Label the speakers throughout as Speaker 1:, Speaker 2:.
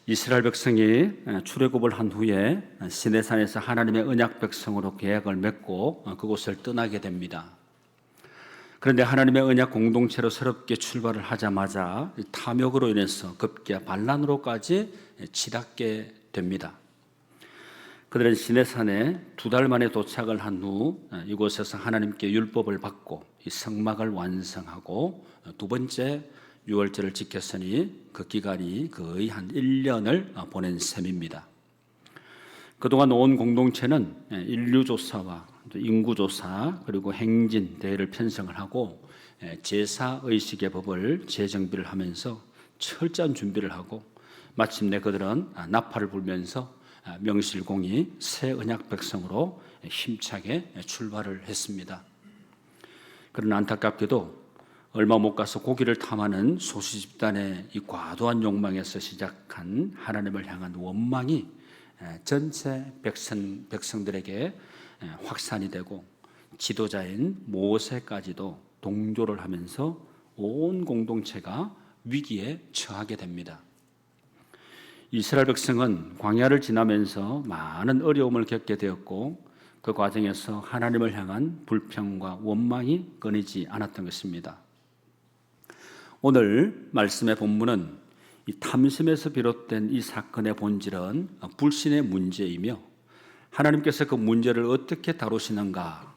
Speaker 1: 이스라엘 백성이 출애굽을 한 후에 시내산에서 하나님의 언약 백성으로 계약을 맺고 그곳을 떠나게 됩니다. 그런데 하나님의 언약 공동체로 새롭게 출발을 하자마자 탐욕으로 인해서 급기야 반란으로까지 치닫게 됩니다. 그들은 시내산에 2달 만에 도착을 한 후 이곳에서 하나님께 율법을 받고 이 성막을 완성하고 두 번째 유월절을 지켰으니 그 기간이 거의 한 1년을 보낸 셈입니다. 그동안 온 공동체는 인류조사와 인구조사 그리고 행진 대회를 편성을 하고 제사의식의 법을 재정비를 하면서 철저한 준비를 하고 마침내 그들은 나팔을 불면서 명실공히 새 언약 백성으로 힘차게 출발을 했습니다. 그러나 안타깝게도 얼마 못 가서 고기를 탐하는 소수 집단의 이 과도한 욕망에서 시작한 하나님을 향한 원망이 전체 백성들에게 확산이 되고 지도자인 모세까지도 동조를 하면서 온 공동체가 위기에 처하게 됩니다. 이스라엘 백성은 광야를 지나면서 많은 어려움을 겪게 되었고 그 과정에서 하나님을 향한 불평과 원망이 끊이지 않았던 것입니다. 오늘 말씀의 본문은 이 탐심에서 비롯된 이 사건의 본질은 불신의 문제이며 하나님께서 그 문제를 어떻게 다루시는가,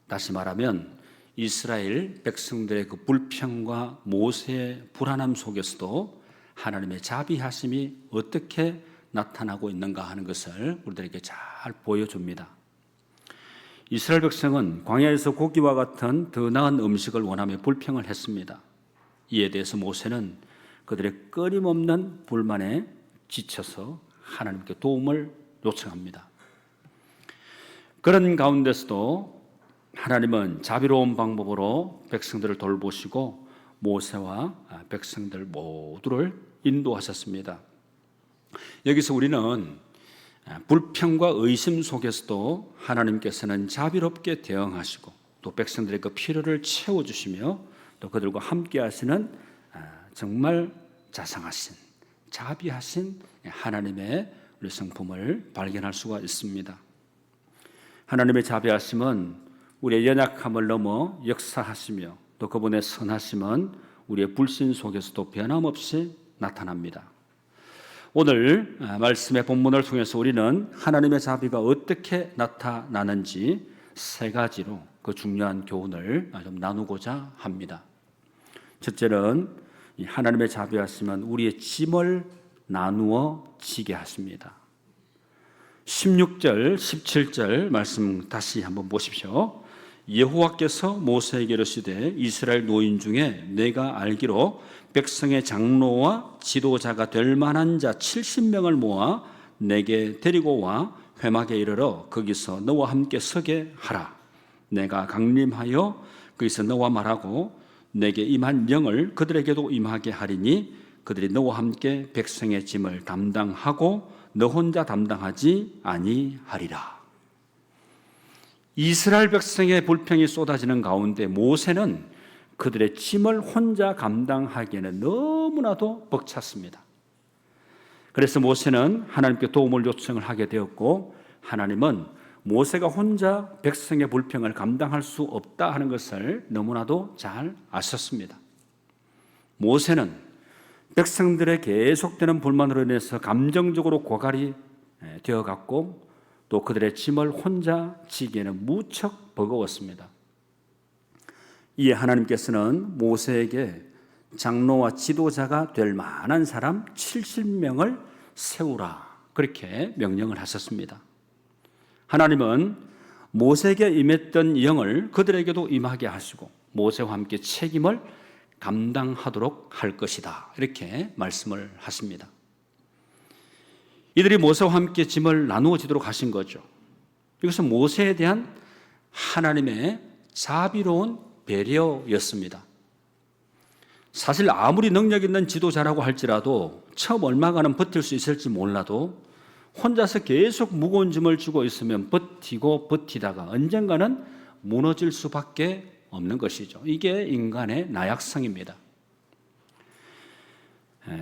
Speaker 1: 다시 말하면 이스라엘 백성들의 그 불평과 모세의 불안함 속에서도 하나님의 자비하심이 어떻게 나타나고 있는가 하는 것을 우리들에게 잘 보여줍니다. 이스라엘 백성은 광야에서 고기와 같은 더 나은 음식을 원하며 불평을 했습니다. 이에 대해서 모세는 그들의 끊임없는 불만에 지쳐서 하나님께 도움을 요청합니다. 그런 가운데서도 하나님은 자비로운 방법으로 백성들을 돌보시고 모세와 백성들 모두를 인도하셨습니다. 여기서 우리는 불평과 의심 속에서도 하나님께서는 자비롭게 대응하시고 또 백성들의 그 필요를 채워주시며 또 그들과 함께 하시는 정말 자상하신 자비하신 하나님의 우리 성품을 발견할 수가 있습니다. 하나님의 자비하심은 우리의 연약함을 넘어 역사하시며 또 그분의 선하심은 우리의 불신 속에서도 변함없이 나타납니다. 오늘 말씀의 본문을 통해서 우리는 하나님의 자비가 어떻게 나타나는지 세 가지로 그 중요한 교훈을 좀 나누고자 합니다. 첫째는 하나님의 자비하심은 우리의 짐을 나누어 지게 하십니다. 16절, 17절 말씀 다시 한번 보십시오. 여호와께서 모세에게 이르시되 이스라엘 노인 중에 내가 알기로 백성의 장로와 지도자가 될 만한 자 70명을 모아 내게 데리고 와 회막에 이르러 거기서 너와 함께 서게 하라. 내가 강림하여 거기서 너와 말하고 내게 임한 영을 그들에게도 임하게 하리니 그들이 너와 함께 백성의 짐을 담당하고 너 혼자 담당하지 아니하리라. 이스라엘 백성의 불평이 쏟아지는 가운데 모세는 그들의 짐을 혼자 감당하기에는 너무나도 벅찼습니다. 그래서 모세는 하나님께 도움을 요청을 하게 되었고 하나님은 모세가 혼자 백성의 불평을 감당할 수 없다 하는 것을 너무나도 잘 아셨습니다. 모세는 백성들의 계속되는 불만으로 인해서 감정적으로 고갈이 되어갔고 또 그들의 짐을 혼자 지기에는 무척 버거웠습니다. 이에 하나님께서는 모세에게 장로와 지도자가 될 만한 사람 70명을 세우라 그렇게 명령을 하셨습니다. 하나님은 모세에게 임했던 영을 그들에게도 임하게 하시고 모세와 함께 책임을 감당하도록 할 것이다 이렇게 말씀을 하십니다. 이들이 모세와 함께 짐을 나누어지도록 하신 거죠. 이것은 모세에 대한 하나님의 자비로운 배려였습니다. 사실 아무리 능력 있는 지도자라고 할지라도 처음 얼마간은 버틸 수 있을지 몰라도 혼자서 계속 무거운 짐을 지고 있으면 버티고 버티다가 언젠가는 무너질 수밖에 없는 것이죠. 이게 인간의 나약성입니다.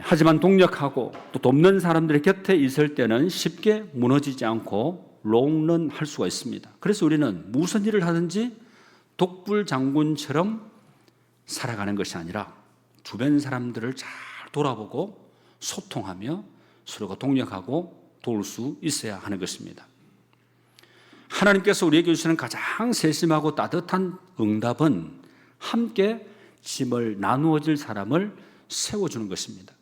Speaker 1: 하지만 동력하고 또 돕는 사람들의 곁에 있을 때는 쉽게 무너지지 않고 롱런할 수가 있습니다. 그래서 우리는 무슨 일을 하든지 독불 장군처럼 살아가는 것이 아니라 주변 사람들을 잘 돌아보고 소통하며 서로가 동력하고 도울 수 있어야 하는 것입니다. 하나님께서 우리에게 주시는 가장 세심하고 따뜻한 응답은 함께 짐을 나누어질 사람을 세워주는 것입니다.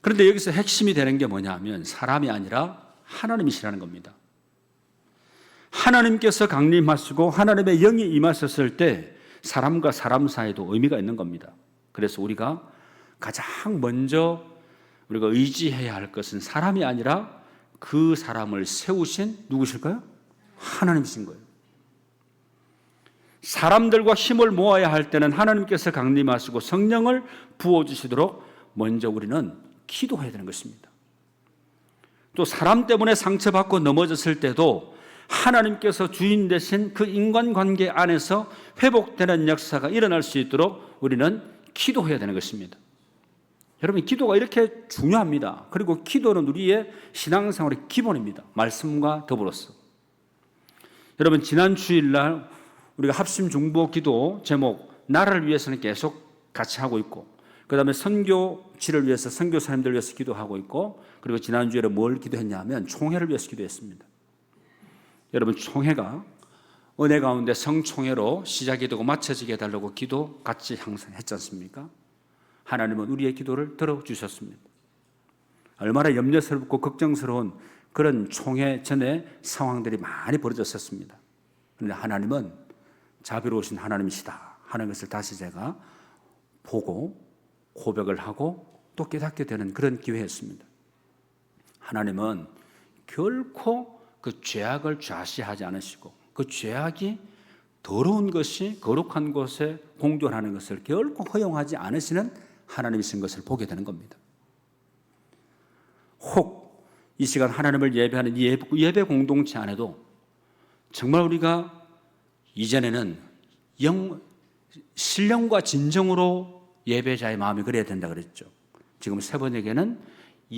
Speaker 1: 그런데 여기서 핵심이 되는 게 뭐냐면 사람이 아니라 하나님이시라는 겁니다. 하나님께서 강림하시고 하나님의 영이 임하셨을 때 사람과 사람 사이도 의미가 있는 겁니다. 그래서 우리가 가장 먼저 우리가 의지해야 할 것은 사람이 아니라 그 사람을 세우신 누구실까요? 하나님이신 거예요. 사람들과 힘을 모아야 할 때는 하나님께서 강림하시고 성령을 부어주시도록 먼저 우리는 기도해야 되는 것입니다. 또 사람 때문에 상처받고 넘어졌을 때도 하나님께서 주인 되신 그 인간관계 안에서 회복되는 역사가 일어날 수 있도록 우리는 기도해야 되는 것입니다. 여러분, 기도가 이렇게 중요합니다. 그리고 기도는 우리의 신앙생활의 기본입니다. 말씀과 더불어서. 여러분, 지난 주일날 우리가 합심 중보 기도 제목 나라를 위해서는 계속 같이 하고 있고, 그 다음에 선교지를 위해서 선교사님들을 위해서 기도하고 있고, 그리고 지난주에 뭘 기도했냐면 총회를 위해서 기도했습니다. 여러분, 총회가 은혜 가운데 성총회로 시작이 되고 마쳐지게 해달라고 기도 같이 항상 했지 않습니까? 하나님은 우리의 기도를 들어주셨습니다. 얼마나 염려스럽고 걱정스러운 그런 총회 전에 상황들이 많이 벌어졌었습니다. 그런데 하나님은 자비로우신 하나님이시다 하는 것을 다시 제가 보고 고백을 하고 또 깨닫게 되는 그런 기회였습니다. 하나님은 결코 그 죄악을 좌시하지 않으시고 그 죄악이 더러운 것이 거룩한 곳에 공존하는 것을 결코 허용하지 않으시는 하나님이신 것을 보게 되는 겁니다. 혹 이 시간 하나님을 예배하는 이 예배 공동체 안에도 정말 우리가 이전에는 신령과 진정으로 예배자의 마음이 그래야 된다 그랬죠. 지금 세 번역에는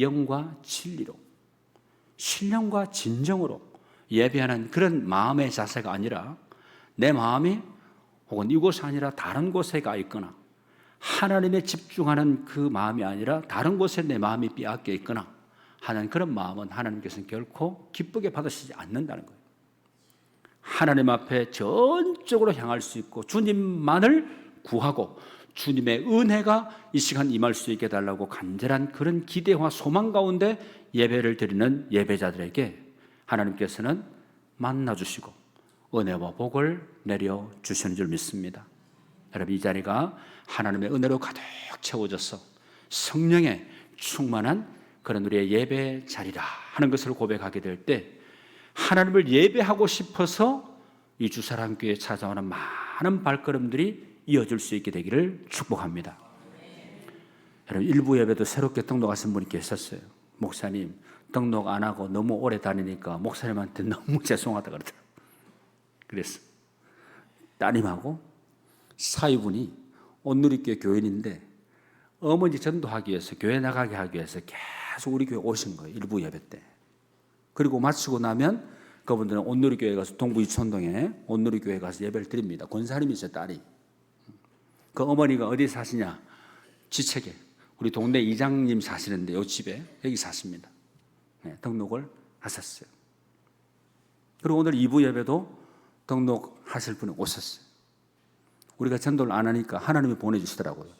Speaker 1: 영과 진리로, 신령과 진정으로 예배하는 그런 마음의 자세가 아니라 내 마음이 혹은 이곳이 아니라 다른 곳에 가 있거나 하나님에 집중하는 그 마음이 아니라 다른 곳에 내 마음이 빼앗겨 있거나 하는 그런 마음은 하나님께서는 결코 기쁘게 받으시지 않는다는 거예요. 하나님 앞에 전적으로 향할 수 있고 주님만을 구하고 주님의 은혜가 이 시간 임할 수 있게 해달라고 간절한 그런 기대와 소망 가운데 예배를 드리는 예배자들에게 하나님께서는 만나주시고 은혜와 복을 내려주시는 줄 믿습니다. 여러분, 이 자리가 하나님의 은혜로 가득 채워져서 성령의 충만한 그런 우리의 예배 자리라 하는 것을 고백하게 될 때 하나님을 예배하고 싶어서 이 주사랑교회에 찾아오는 많은 발걸음들이 이어질 수 있게 되기를 축복합니다. 여러분, 일부 예배도 새롭게 등록하신 분이 계셨어요. 목사님, 등록 안 하고 너무 오래 다니니까 목사님한테 너무 죄송하다 그러더라고요. 그래서 따님하고 사위분이 온누리교회 교인인데 어머니 전도하기 위해서 교회 나가게 하기 위해서 계속 우리 교회 오신 거예요. 일부 예배 때. 그리고 마치고 나면 그분들은 온누리교회 가서 동부 이촌동에 온누리교회 가서 예배를 드립니다. 권사님이죠, 딸이. 그 어머니가 어디 사시냐? 지책에 우리 동네 이장님 사시는데 이 집에 여기 사십니다. 네, 등록을 하셨어요. 그리고 오늘 2부 예배도 등록하실 분이 오셨어요. 우리가 전도를 안 하니까 하나님이 보내주시더라고요.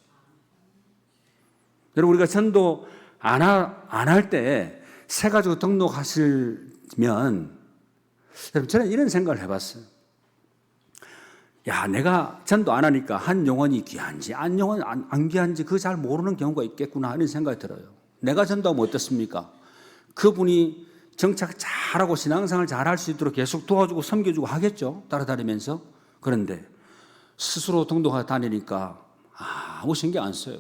Speaker 1: 여러분, 우리가 전도 안 할 때 새 가지고 등록하시면 여러분, 저는 이런 생각을 해봤어요. 야, 내가 전도 안 하니까 한 영혼이 귀한지 안 영혼 안 귀한지 그 잘 모르는 경우가 있겠구나 하는 생각이 들어요. 내가 전도하면 어떻습니까? 그분이 정착 잘하고 신앙생활 잘할 수 있도록 계속 도와주고 섬겨주고 하겠죠, 따라다니면서. 그런데 스스로 등록하고 다니니까 아무 신경 안 써요.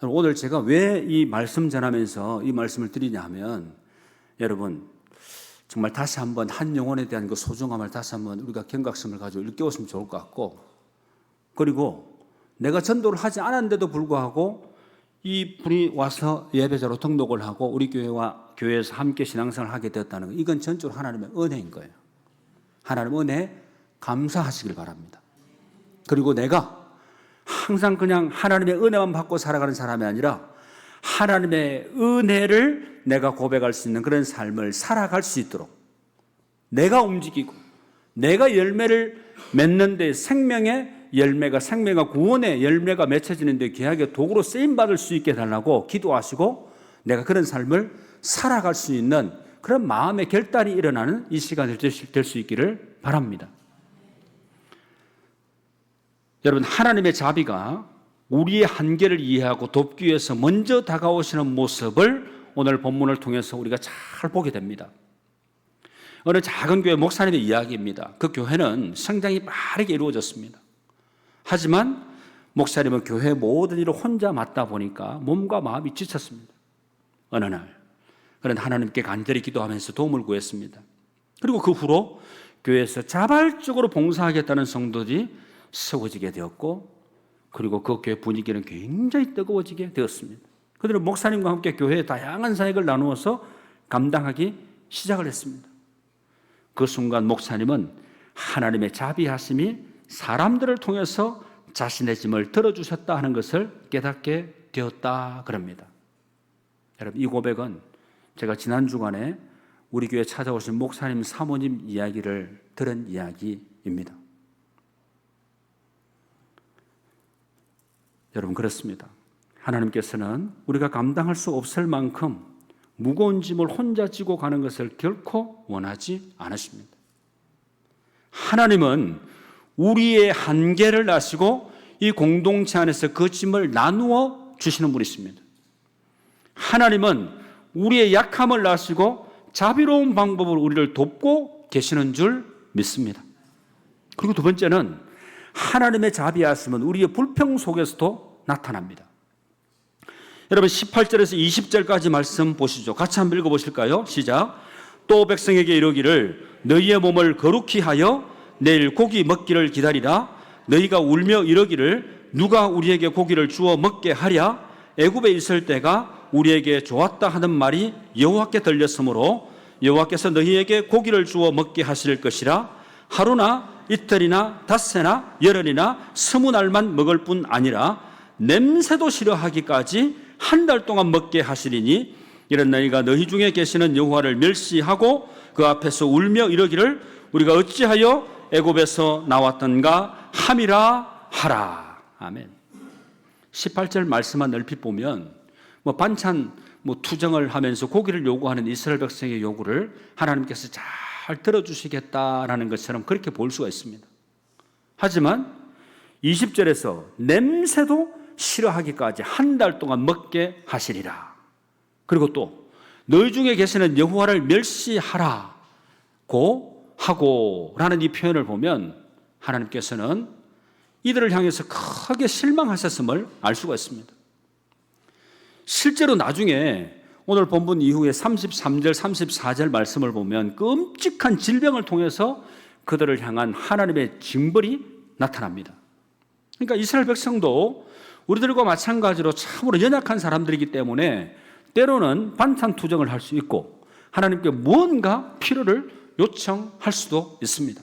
Speaker 1: 오늘 제가 왜 이 말씀 전하면서 이 말씀을 드리냐 하면, 여러분 정말 다시 한번 한 영혼에 대한 그 소중함을 다시 한번 우리가 경각심을 가지고 일깨웠으면 좋을 것 같고, 그리고 내가 전도를 하지 않았는데도 불구하고 이 분이 와서 예배자로 등록을 하고 우리 교회에서 함께 신앙생활을 하게 되었다는 것, 이건 전적으로 하나님의 은혜인 거예요. 하나님의 은혜에 감사하시길 바랍니다. 그리고 내가 항상 그냥 하나님의 은혜만 받고 살아가는 사람이 아니라 하나님의 은혜를 내가 고백할 수 있는 그런 삶을 살아갈 수 있도록 내가 움직이고 내가 열매를 맺는 데 생명의 구원의 열매가 맺혀지는 데 귀하게 도구로 쓰임받을 수 있게 해달라고 기도하시고 내가 그런 삶을 살아갈 수 있는 그런 마음의 결단이 일어나는 이 시간이 될 수 있기를 바랍니다. 여러분, 하나님의 자비가 우리의 한계를 이해하고 돕기 위해서 먼저 다가오시는 모습을 오늘 본문을 통해서 우리가 잘 보게 됩니다. 어느 작은 교회 목사님의 이야기입니다. 그 교회는 성장이 빠르게 이루어졌습니다. 하지만 목사님은 교회 모든 일을 혼자 맡다 보니까 몸과 마음이 지쳤습니다. 어느 날 그는 하나님께 간절히 기도하면서 도움을 구했습니다. 그리고 그 후로 교회에서 자발적으로 봉사하겠다는 성도들이 세워지게 되었고, 그리고 그 교회 분위기는 굉장히 뜨거워지게 되었습니다. 그들은 목사님과 함께 교회의 다양한 사역을 나누어서 감당하기 시작을 했습니다. 그 순간 목사님은 하나님의 자비하심이 사람들을 통해서 자신의 짐을 들어주셨다 하는 것을 깨닫게 되었다 그럽니다. 여러분, 이 고백은 제가 지난 주간에 우리 교회 찾아오신 목사님 사모님 이야기를 들은 이야기입니다. 여러분, 그렇습니다. 하나님께서는 우리가 감당할 수 없을 만큼 무거운 짐을 혼자 지고 가는 것을 결코 원하지 않으십니다. 하나님은 우리의 한계를 아시고 이 공동체 안에서 그 짐을 나누어 주시는 분이십니다. 하나님은 우리의 약함을 아시고 자비로운 방법으로 우리를 돕고 계시는 줄 믿습니다. 그리고 두 번째는 하나님의 자비하심은 우리의 불평 속에서도 나타납니다. 여러분, 18절에서 20절까지 말씀 보시죠. 같이 한번 읽어보실까요? 시작. 또 백성에게 이르기를 너희의 몸을 거룩히 하여 내일 고기 먹기를 기다리라. 너희가 울며 이르기를 누가 우리에게 고기를 주어 먹게 하랴. 애굽에 있을 때가 우리에게 좋았다 하는 말이 여호와께 들렸으므로 여호와께서 너희에게 고기를 주어 먹게 하실 것이라. 하루나 이틀이나 닷새나 열흘이나 20날만 먹을 뿐 아니라 냄새도 싫어하기까지 한 달 동안 먹게 하시리니 이런 너희가 너희 중에 계시는 여호와를 멸시하고 그 앞에서 울며 이르기를 우리가 어찌하여 애굽에서 나왔던가 함이라 하라. 아멘. 18절 말씀만 얼핏 보면 반찬 투정을 하면서 고기를 요구하는 이스라엘 백성의 요구를 하나님께서 잘 들어주시겠다라는 것처럼 그렇게 볼 수가 있습니다. 하지만 20절에서 냄새도 싫어하기까지 한 달 동안 먹게 하시리라. 그리고 또 너희 중에 계시는 여호와를 멸시하라고 하고라는 이 표현을 보면 하나님께서는 이들을 향해서 크게 실망하셨음을 알 수가 있습니다. 실제로 나중에 오늘 본문 이후에 33절, 34절 말씀을 보면 끔찍한 질병을 통해서 그들을 향한 하나님의 징벌이 나타납니다. 그러니까 이스라엘 백성도 우리들과 마찬가지로 참으로 연약한 사람들이기 때문에 때로는 반찬 투정을 할 수 있고 하나님께 무언가 필요를 요청할 수도 있습니다.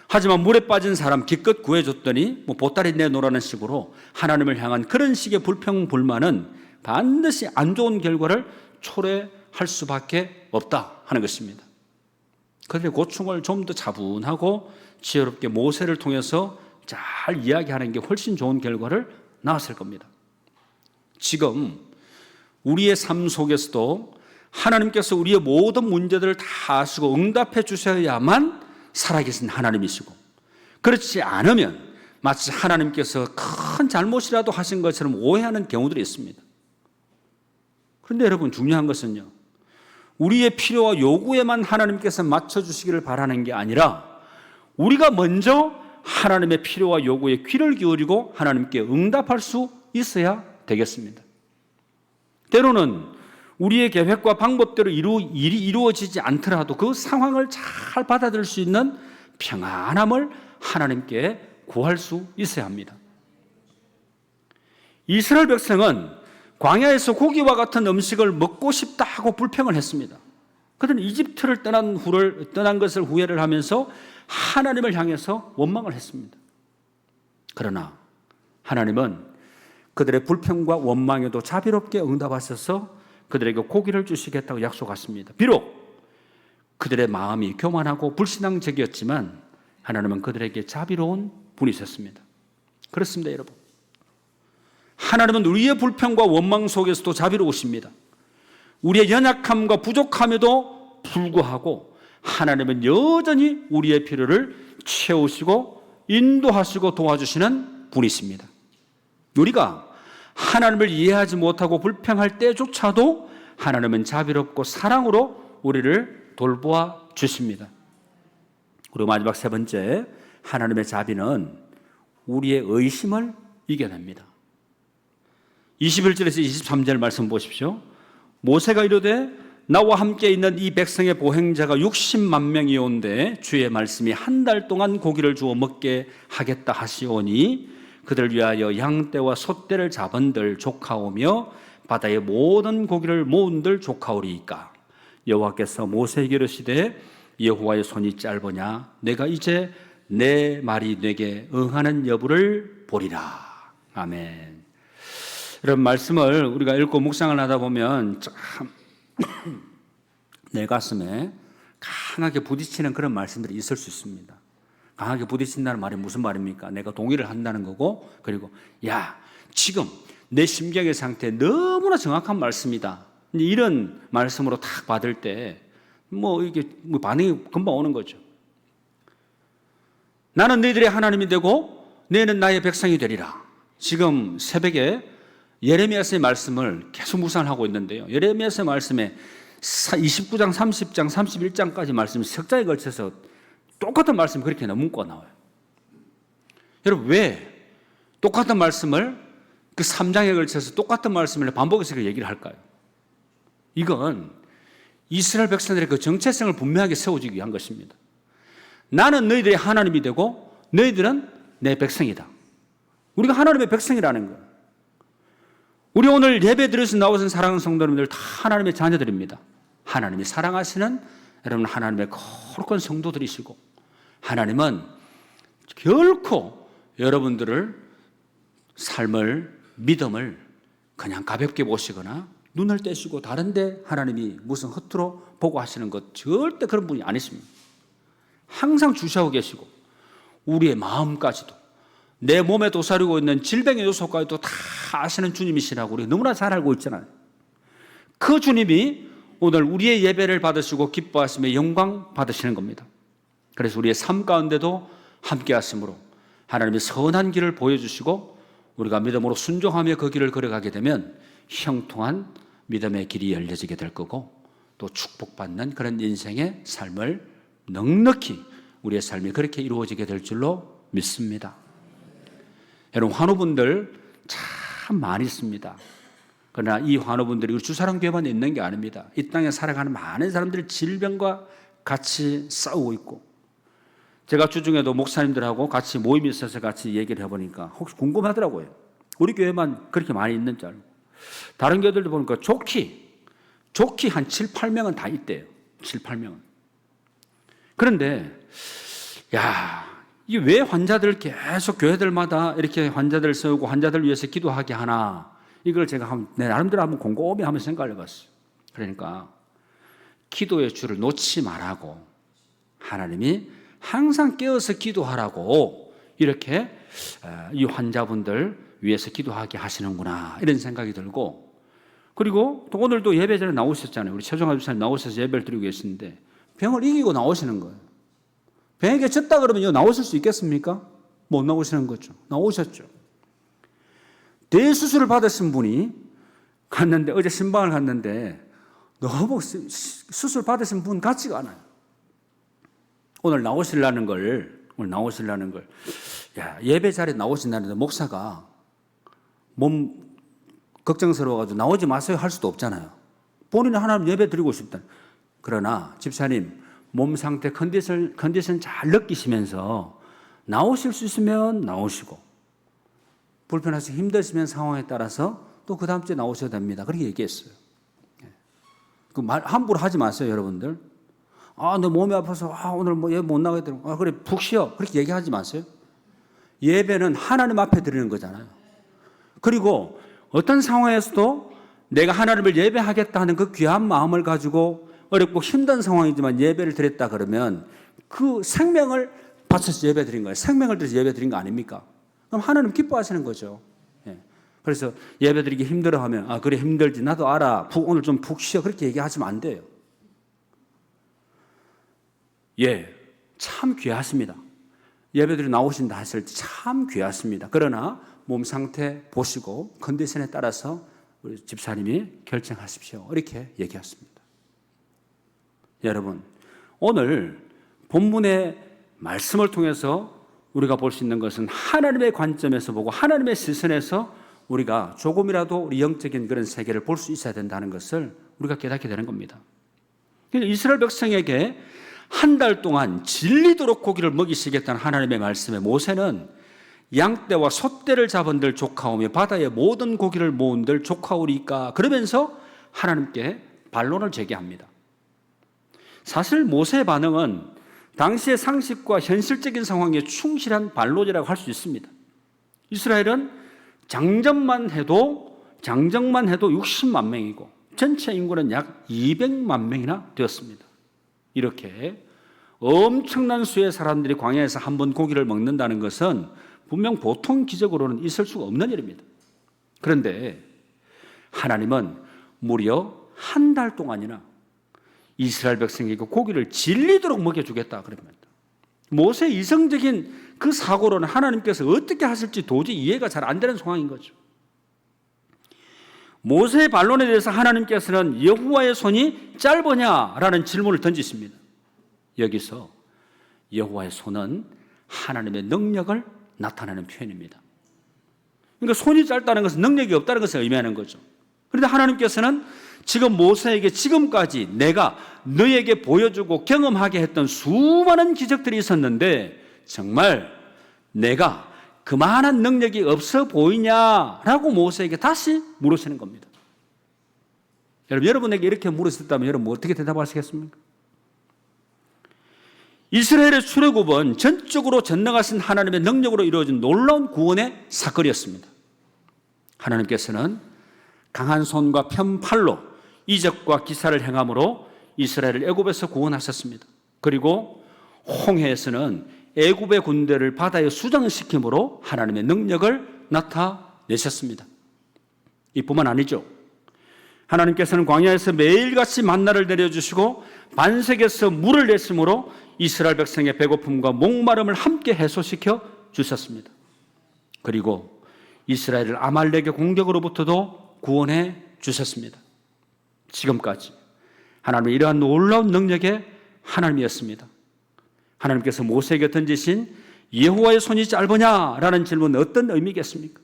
Speaker 1: 하지만 물에 빠진 사람 기껏 구해줬더니 보따리 내놓으라는 식으로 하나님을 향한 그런 식의 불평불만은 반드시 안 좋은 결과를 초래할 수밖에 없다 하는 것입니다. 그들의 고충을 좀 더 차분하고 지혜롭게 모세를 통해서 잘 이야기하는 게 훨씬 좋은 결과를 낳았을 겁니다. 지금 우리의 삶 속에서도 하나님께서 우리의 모든 문제들을 다 아시고 응답해 주셔야만 살아계신 하나님이시고, 그렇지 않으면 마치 하나님께서 큰 잘못이라도 하신 것처럼 오해하는 경우들이 있습니다. 그런데 여러분, 중요한 것은요, 우리의 필요와 요구에만 하나님께서 맞춰주시기를 바라는 게 아니라 우리가 먼저 하나님의 필요와 요구에 귀를 기울이고 하나님께 응답할 수 있어야 되겠습니다. 때로는 우리의 계획과 방법대로 일이 이루어지지 않더라도 그 상황을 잘 받아들일 수 있는 평안함을 하나님께 구할 수 있어야 합니다. 이스라엘 백성은 광야에서 고기와 같은 음식을 먹고 싶다 하고 불평을 했습니다. 그들은 이집트를 떠난 것을 후회를 하면서 하나님을 향해서 원망을 했습니다. 그러나 하나님은 그들의 불평과 원망에도 자비롭게 응답하셔서 그들에게 고기를 주시겠다고 약속하십니다. 비록 그들의 마음이 교만하고 불신앙적이었지만 하나님은 그들에게 자비로운 분이셨습니다. 그렇습니다, 여러분. 하나님은 우리의 불평과 원망 속에서도 자비로우십니다. 우리의 연약함과 부족함에도 불구하고 하나님은 여전히 우리의 필요를 채우시고 인도하시고 도와주시는 분이십니다. 우리가 하나님을 이해하지 못하고 불평할 때조차도 하나님은 자비롭고 사랑으로 우리를 돌보아 주십니다. 그리고 마지막 세 번째, 하나님의 자비는 우리의 의심을 이겨냅니다. 21절에서 23절 말씀 보십시오. 모세가 이르되 나와 함께 있는 이 백성의 보행자가 60만 명이온데 주의 말씀이 한 달 동안 고기를 주어 먹게 하겠다 하시오니 그들 위하여 양떼와 소떼를 잡은들 조카오며 바다의 모든 고기를 모은들 조카오리이까. 여호와께서 모세에게 이르시되 여호와의 손이 짧으냐 내가 이제 내 말이 내게 응하는 여부를 보리라. 아멘. 이런 말씀을 우리가 읽고 묵상을 하다 보면 참 내 가슴에 강하게 부딪히는 그런 말씀들이 있을 수 있습니다. 강하게 부딪힌다는 말이 무슨 말입니까? 내가 동의를 한다는 거고, 그리고 야, 지금 내 심경의 상태 너무나 정확한 말씀이다. 이런 말씀으로 딱 받을 때 이게 반응이 금방 오는 거죠. 나는 너희들의 하나님이 되고 너희는 나의 백성이 되리라. 지금 새벽에 예레미야서의 말씀을 계속 묵상을 하고 있는데요. 예레미야서의 말씀에 29장, 30장, 31장까지 말씀이 석장에 걸쳐서 똑같은 말씀이 그렇게 문구가 나와요. 여러분, 왜 똑같은 말씀을 그 3장에 걸쳐서 똑같은 말씀을 반복해서 얘기를 할까요? 이건 이스라엘 백성들의 그 정체성을 분명하게 세워주기 위한 것입니다. 나는 너희들의 하나님이 되고 너희들은 내 백성이다. 우리가 하나님의 백성이라는 거예요. 우리 오늘 예배 드려서 나오신 사랑하는 성도 여러분들 다 하나님의 자녀들입니다. 하나님이 사랑하시는 여러분 하나님의 거룩한 성도들이시고 하나님은 결코 여러분들을 삶을 믿음을 그냥 가볍게 보시거나 눈을 떼시고 다른데 하나님이 무슨 허투루 보고 하시는 것 절대 그런 분이 아니십니다. 항상 주시하고 계시고 우리의 마음까지도 내 몸에 도사리고 있는 질병의 요소까지도 다 아시는 주님이시라고 우리가 너무나 잘 알고 있잖아요. 그 주님이 오늘 우리의 예배를 받으시고 기뻐하시며 영광 받으시는 겁니다. 그래서 우리의 삶 가운데도 함께 하심으로 하나님의 선한 길을 보여주시고 우리가 믿음으로 순종하며 그 길을 걸어가게 되면 형통한 믿음의 길이 열려지게 될 거고 또 축복받는 그런 인생의 삶을 넉넉히 우리의 삶이 그렇게 이루어지게 될 줄로 믿습니다. 여러분, 환우분들 참 많이 있습니다. 그러나 이 환우분들이 우리 주사랑교회만 있는 게 아닙니다. 이 땅에 살아가는 많은 사람들이 질병과 같이 싸우고 있고, 제가 주중에도 목사님들하고 같이 모임이 있어서 같이 얘기를 해보니까 혹시 궁금하더라고요. 우리 교회만 그렇게 많이 있는 줄 알고. 다른 교회들도 보니까 좋기 한 7, 8명은 다 있대요. 7, 8명은. 그런데 이게 왜 환자들 계속 교회들마다 이렇게 환자들 세우고 환자들 위해서 기도하게 하나, 이걸 제가 내 나름대로 한번 곰곰이 한번 생각을 해봤어요. 그러니까 기도의 줄을 놓지 말라고 하나님이 항상 깨어서 기도하라고 이렇게 이 환자분들 위해서 기도하게 하시는구나, 이런 생각이 들고, 그리고 또 오늘도 예배 전에 나오셨잖아요. 우리 최종화 집사님 나오셔서 예배를 드리고 계시는데 병을 이기고 나오시는 거예요. 병에게 졌다 그러면 나오실 수 있겠습니까? 못 나오시는 거죠. 나오셨죠. 대수술을 받으신 분이 갔는데, 어제 신방을 갔는데 너무 수술 받으신 분 같지가 않아요. 오늘 나오시려는 걸 예배 자리에 나오신다는데 목사가 몸 걱정스러워가지고 나오지 마세요 할 수도 없잖아요. 본인은 하나님 예배 드리고 싶다. 그러나 집사님 몸 상태 컨디션 잘 느끼시면서 나오실 수 있으면 나오시고, 불편하시 힘드시면 상황에 따라서 또 그 다음 주에 나오셔도 됩니다. 그렇게 얘기했어요. 그 말 함부로 하지 마세요, 여러분들. 내 몸이 아파서 오늘 뭐 예배 못 나가겠더라고. 그래 푹 쉬어. 그렇게 얘기하지 마세요. 예배는 하나님 앞에 드리는 거잖아요. 그리고 어떤 상황에서도 내가 하나님을 예배하겠다 하는 그 귀한 마음을 가지고 어렵고 힘든 상황이지만 예배를 드렸다 그러면 그 생명을 바쳐서 예배 드린 거예요. 생명을 들여서 예배 드린 거 아닙니까? 그럼 하나님 기뻐하시는 거죠. 그래서 예배 드리기 힘들어하면 그래 힘들지 나도 알아. 오늘 좀 푹 쉬어. 그렇게 얘기하시면 안 돼요. 참 귀하십니다. 예배드리 나오신다 하실 때 참 귀하십니다. 그러나 몸 상태 보시고 컨디션에 따라서 우리 집사님이 결정하십시오. 이렇게 얘기했습니다. 여러분, 오늘 본문의 말씀을 통해서 우리가 볼 수 있는 것은 하나님의 관점에서 보고 하나님의 시선에서 우리가 조금이라도 우리 영적인 그런 세계를 볼 수 있어야 된다는 것을 우리가 깨닫게 되는 겁니다. 이스라엘 백성에게 한 달 동안 질리도록 고기를 먹이시겠다는 하나님의 말씀에 모세는 양떼와 소떼를 잡은들 조카오며 바다의 모든 고기를 모은들 조카오리까 그러면서 하나님께 반론을 제기합니다. 사실 모세의 반응은 당시의 상식과 현실적인 상황에 충실한 반론이라고 할 수 있습니다. 이스라엘은 장정만 해도 60만 명이고 전체 인구는 약 200만 명이나 되었습니다. 이렇게 엄청난 수의 사람들이 광야에서 한 번 고기를 먹는다는 것은 분명 보통 기적으로는 있을 수가 없는 일입니다. 그런데 하나님은 무려 한 달 동안이나 이스라엘 백성에게 고기를 질리도록 먹여주겠다 그럽니다. 모세의 이성적인 그 사고로는 하나님께서 어떻게 하실지 도저히 이해가 잘 안 되는 상황인 거죠. 모세의 반론에 대해서 하나님께서는 여호와의 손이 짧으냐라는 질문을 던지십니다. 여기서 여호와의 손은 하나님의 능력을 나타내는 표현입니다. 그러니까 손이 짧다는 것은 능력이 없다는 것을 의미하는 거죠. 그런데 하나님께서는 지금 모세에게 지금까지 내가 너에게 보여주고 경험하게 했던 수많은 기적들이 있었는데 정말 내가 그만한 능력이 없어 보이냐라고 모세에게 다시 물으시는 겁니다. 여러분에게 이렇게 물으셨다면 여러분 어떻게 대답하시겠습니까? 이스라엘의 출애굽은 전적으로 전능하신 하나님의 능력으로 이루어진 놀라운 구원의 사건이었습니다. 하나님께서는 강한 손과 편팔로 이적과 기사를 행함으로 이스라엘을 애굽에서 구원하셨습니다. 그리고 홍해에서는 애굽의 군대를 바다에 수장시킴으로 하나님의 능력을 나타내셨습니다. 이뿐만 아니죠. 하나님께서는 광야에서 매일같이 만나를 내려주시고 반석에서 물을 내심으로 이스라엘 백성의 배고픔과 목마름을 함께 해소시켜 주셨습니다. 그리고 이스라엘을 아말렉의 공격으로부터도 구원해 주셨습니다. 지금까지 하나님의 이러한 놀라운 능력의 하나님이었습니다. 하나님께서 모세에게 던지신 여호와의 손이 짧으냐라는 질문은 어떤 의미겠습니까?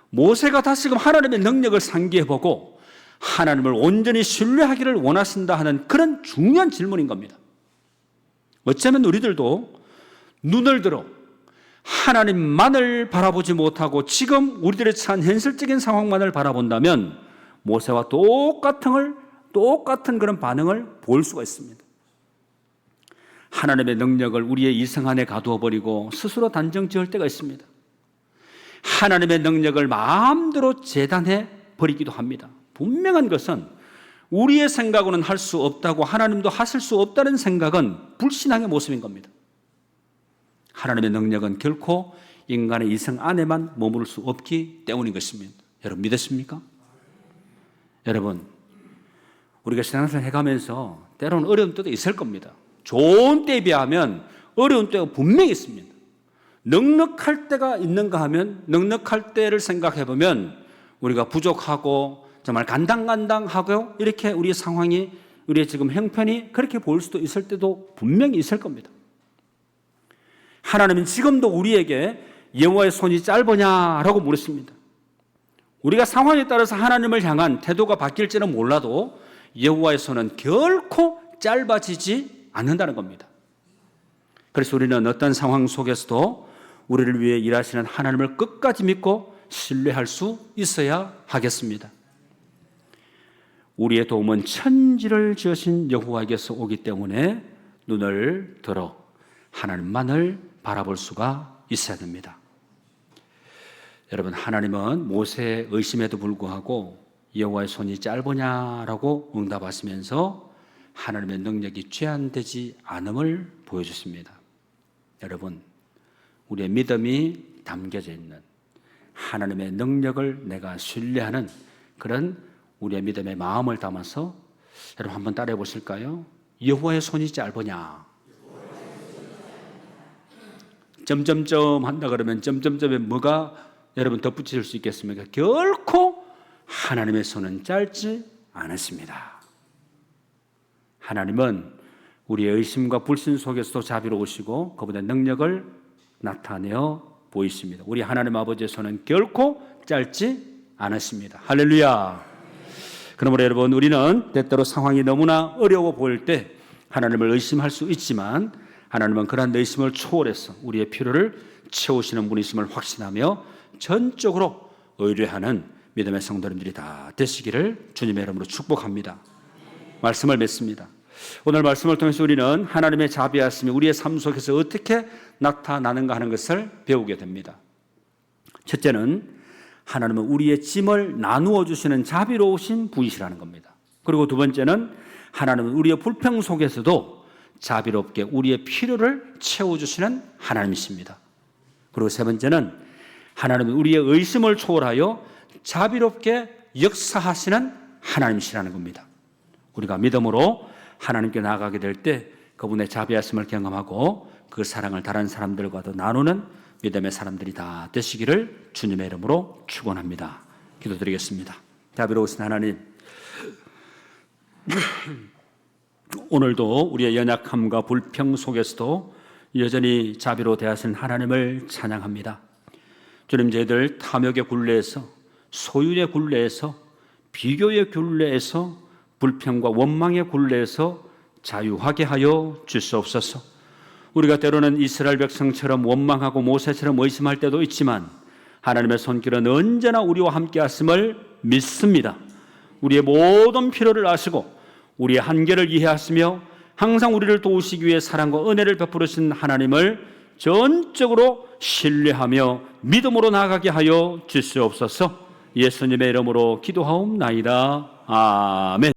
Speaker 1: 모세가 다시금 하나님의 능력을 상기해보고 하나님을 온전히 신뢰하기를 원하신다 하는 그런 중요한 질문인 겁니다. 어쩌면 우리들도 눈을 들어 하나님만을 바라보지 못하고 지금 우리들의 처한 현실적인 상황만을 바라본다면 모세와 똑같은 그런 반응을 보일 수가 있습니다. 하나님의 능력을 우리의 이성 안에 가두어 버리고 스스로 단정 지을 때가 있습니다. 하나님의 능력을 마음대로 재단해 버리기도 합니다. 분명한 것은 우리의 생각으로는 할 수 없다고 하나님도 하실 수 없다는 생각은 불신앙의 모습인 겁니다. 하나님의 능력은 결코 인간의 이성 안에만 머무를 수 없기 때문인 것입니다. 여러분 믿으십니까? 여러분, 우리가 신앙생활 해가면서 때로는 어려운 때도 있을 겁니다. 좋은 때에 비하면 어려운 때가 분명히 있습니다. 넉넉할 때가 있는가 하면 넉넉할 때를 생각해 보면 우리가 부족하고 정말 간당간당하고 이렇게 우리의 상황이 우리의 지금 형편이 그렇게 보일 수도 있을 때도 분명히 있을 겁니다. 하나님은 지금도 우리에게 여호와의 손이 짧으냐라고 물으십니다. 우리가 상황에 따라서 하나님을 향한 태도가 바뀔지는 몰라도 여호와의 손은 결코 짧아지지 않는다는 겁니다. 그래서 우리는 어떤 상황 속에서도 우리를 위해 일하시는 하나님을 끝까지 믿고 신뢰할 수 있어야 하겠습니다. 우리의 도움은 천지를 지으신 여호와에게서 오기 때문에 눈을 들어 하나님만을 바라볼 수가 있어야 됩니다. 여러분, 하나님은 모세의 의심에도 불구하고 여호와의 손이 짧으냐라고 응답하시면서 하나님의 능력이 제한되지 않음을 보여주십니다. 여러분, 우리의 믿음이 담겨져 있는 하나님의 능력을 내가 신뢰하는 그런 우리의 믿음의 마음을 담아서 여러분 한번 따라해 보실까요? 여호와의 손이 짧으냐? 점점점 한다 그러면 점점점에 뭐가 여러분 덧붙일 수 있겠습니까? 결코 하나님의 손은 짧지 않았습니다. 하나님은 우리의 의심과 불신 속에서도 자비로우시고 그분의 능력을 나타내어 보이십니다. 우리 하나님 아버지의 손은 결코 짧지 않았습니다. 할렐루야. 그러므로 여러분, 우리는 때때로 상황이 너무나 어려워 보일 때 하나님을 의심할 수 있지만 하나님은 그러한 의심을 초월해서 우리의 필요를 채우시는 분이심을 확신하며 전적으로 의뢰하는 믿음의 성도님들이 다 되시기를 주님의 이름으로 축복합니다. 말씀을 맺습니다. 오늘 말씀을 통해서 우리는 하나님의 자비하심이 우리의 삶 속에서 어떻게 나타나는가 하는 것을 배우게 됩니다. 첫째는 하나님은 우리의 짐을 나누어 주시는 자비로우신 분이시라는 겁니다. 그리고 두 번째는 하나님은 우리의 불평 속에서도 자비롭게 우리의 필요를 채워주시는 하나님이십니다. 그리고 세 번째는 하나님은 우리의 의심을 초월하여 자비롭게 역사하시는 하나님이시라는 겁니다. 우리가 믿음으로 하나님께 나아가게 될 때 그분의 자비하심을 경험하고 그 사랑을 다른 사람들과도 나누는 믿음의 사람들이 다 되시기를 주님의 이름으로 축원합니다. 기도드리겠습니다. 자비로우신 하나님, 오늘도 우리의 연약함과 불평 속에서도 여전히 자비로 대하시는 하나님을 찬양합니다. 주님, 저희들 탐욕의 굴레에서, 소유의 굴레에서, 비교의 굴레에서, 불평과 원망의 굴레에서 자유하게 하여 주시옵소서. 우리가 때로는 이스라엘 백성처럼 원망하고 모세처럼 의심할 때도 있지만 하나님의 손길은 언제나 우리와 함께 하심을 믿습니다. 우리의 모든 필요를 아시고 우리의 한계를 이해하시며 항상 우리를 도우시기 위해 사랑과 은혜를 베푸시는 하나님을 전적으로 신뢰하며 믿음으로 나아가게 하여 주시옵소서. 예수님의 이름으로 기도하옵나이다. 아멘.